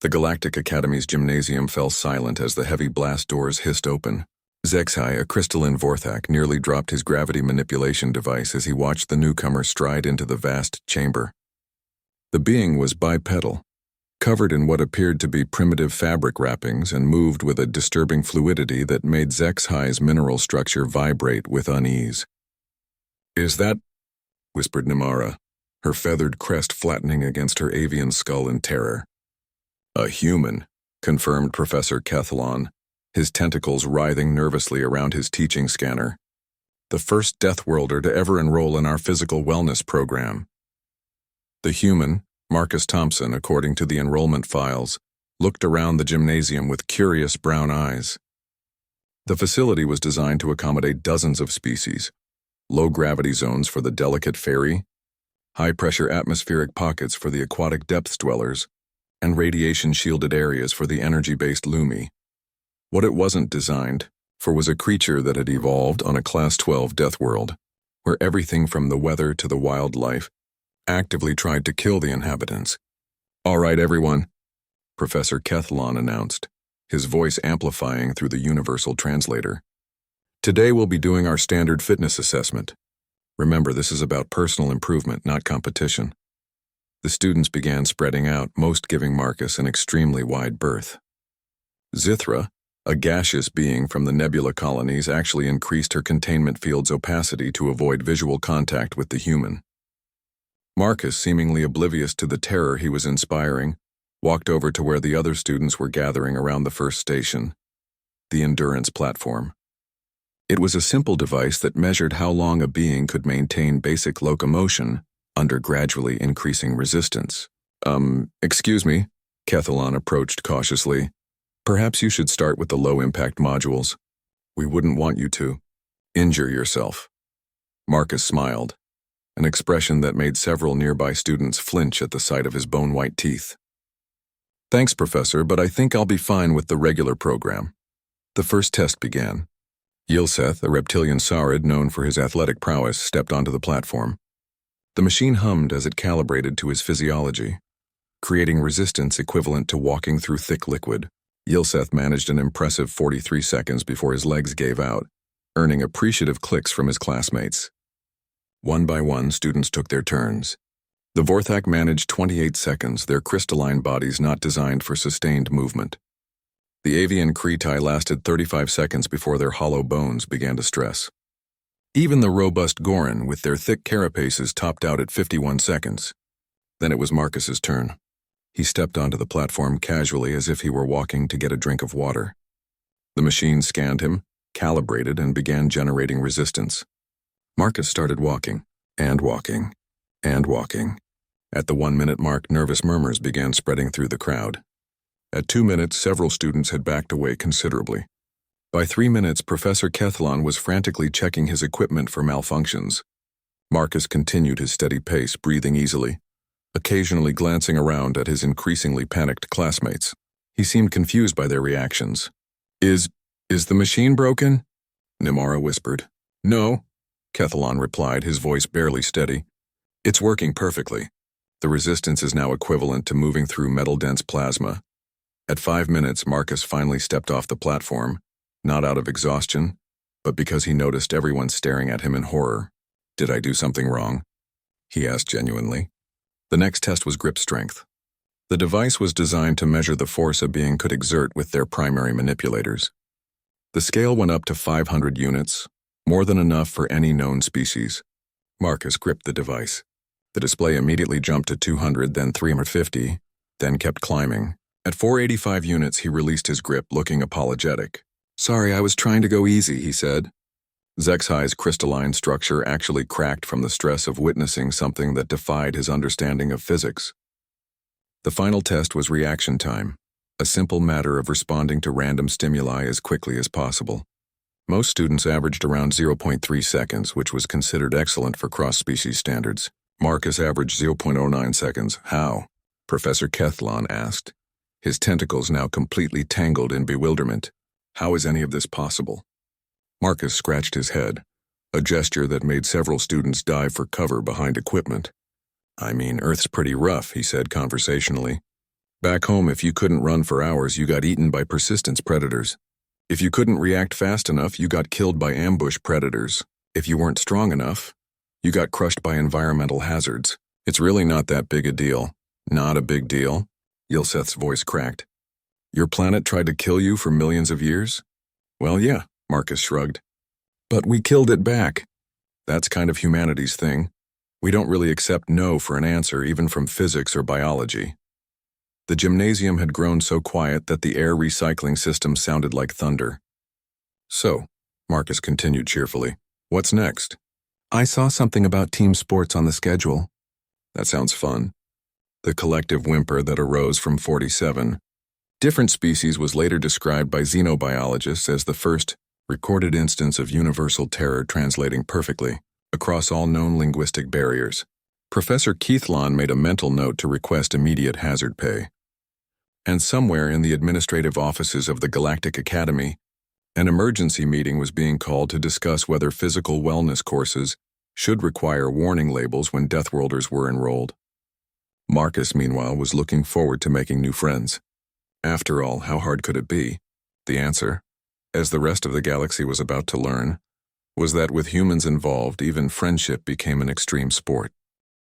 The Galactic Academy's gymnasium fell silent as the heavy blast doors hissed open. HFY, a crystalline Vorthak, nearly dropped his gravity manipulation device as he watched the newcomer stride into the vast chamber. The being was bipedal, covered in what appeared to be primitive fabric wrappings and moved with a disturbing fluidity that made HFY's mineral structure vibrate with unease. "Is that?" whispered Nimara, her feathered crest flattening against her avian skull in terror. "A human," confirmed Professor Kethlon, his tentacles writhing nervously around his teaching scanner. "The first Deathworlder to ever enroll in our physical wellness program." The human, Marcus Thompson, according to the enrollment files, looked around the gymnasium with curious brown eyes. The facility was designed to accommodate dozens of species: low-gravity zones for the delicate fairy, high-pressure atmospheric pockets for the aquatic depths dwellers, and radiation-shielded areas for the energy-based Lumi. What it wasn't designed for was a creature that had evolved on a Class 12 death world, where everything from the weather to the wildlife actively tried to kill the inhabitants. "All right, everyone," Professor Kethlon announced, his voice amplifying through the universal translator. "Today we'll be doing our standard fitness assessment. Remember, this is about personal improvement, not competition." The students began spreading out, most giving Marcus an extremely wide berth. Zithra, a gaseous being from the nebula colonies, actually increased her containment field's opacity to avoid visual contact with the human. Marcus, seemingly oblivious to the terror he was inspiring, walked over to where the other students were gathering around the first station, the endurance platform. It was a simple device that measured how long a being could maintain basic locomotion under gradually increasing resistance. Excuse me," Kethlon approached cautiously. "Perhaps you should start with the low-impact modules. We wouldn't want you to injure yourself." Marcus smiled, an expression that made several nearby students flinch at the sight of his bone-white teeth. "Thanks, Professor, but I think I'll be fine with the regular program." The first test began. Yilseth, a reptilian saurid known for his athletic prowess, stepped onto the platform. The machine hummed as it calibrated to his physiology, creating resistance equivalent to walking through thick liquid. Yilseth managed an impressive 43 seconds before his legs gave out, earning appreciative clicks from his classmates. One by one, students took their turns. The Vorthak managed 28 seconds, their crystalline bodies not designed for sustained movement. The avian Kreti lasted 35 seconds before their hollow bones began to stress. Even the robust Gorin, with their thick carapaces, topped out at 51 seconds. Then it was Marcus's turn. He stepped onto the platform casually as if he were walking to get a drink of water. The machine scanned him, calibrated, and began generating resistance. Marcus started walking, and walking, and walking. At the 1-minute mark, nervous murmurs began spreading through the crowd. At 2 minutes, several students had backed away considerably. By 3 minutes, Professor Kethlon was frantically checking his equipment for malfunctions. Marcus continued his steady pace, breathing easily, occasionally glancing around at his increasingly panicked classmates. He seemed confused by their reactions. Is the machine broken?" Nimara whispered. "No," Kethlon replied, his voice barely steady. "It's working perfectly. The resistance is now equivalent to moving through metal-dense plasma." At 5 minutes, Marcus finally stepped off the platform, not out of exhaustion, but because he noticed everyone staring at him in horror. "Did I do something wrong?" he asked genuinely. The next test was grip strength. The device was designed to measure the force a being could exert with their primary manipulators. The scale went up to 500 units, more than enough for any known species. Marcus gripped the device. The display immediately jumped to 200, then 350, then kept climbing. At 485 units, he released his grip, looking apologetic. "Sorry, I was trying to go easy," he said. HFY's crystalline structure actually cracked from the stress of witnessing something that defied his understanding of physics. The final test was reaction time, a simple matter of responding to random stimuli as quickly as possible. Most students averaged around 0.3 seconds, which was considered excellent for cross-species standards. Marcus averaged 0.09 seconds. "How?" Professor Kethlon asked, his tentacles now completely tangled in bewilderment. "How is any of this possible?" Marcus scratched his head, a gesture that made several students dive for cover behind equipment. "I mean, Earth's pretty rough," he said conversationally. Back home, if you couldn't run for hours, you got eaten by persistence predators. If you couldn't react fast enough, you got killed by ambush predators. If you weren't strong enough, you got crushed by environmental hazards. It's really not that big a deal. Not a big deal? Yilseth's voice cracked. Your planet tried to kill you for millions of years? Well, yeah, Marcus shrugged. But we killed it back. That's kind of humanity's thing. We don't really accept no for an answer, even from physics or biology. The gymnasium had grown so quiet that the air recycling system sounded like thunder. So, Marcus continued cheerfully, what's next? I saw something about team sports on the schedule. That sounds fun. The collective whimper that arose from 47. Different species was later described by xenobiologists as the first recorded instance of universal terror translating perfectly across all known linguistic barriers. Professor Keithlon made a mental note to request immediate hazard pay. And somewhere in the administrative offices of the Galactic Academy, an emergency meeting was being called to discuss whether physical wellness courses should require warning labels when Deathworlders were enrolled. Marcus, meanwhile, was looking forward to making new friends. After all, how hard could it be? The answer, as the rest of the galaxy was about to learn, was that with humans involved, even friendship became an extreme sport.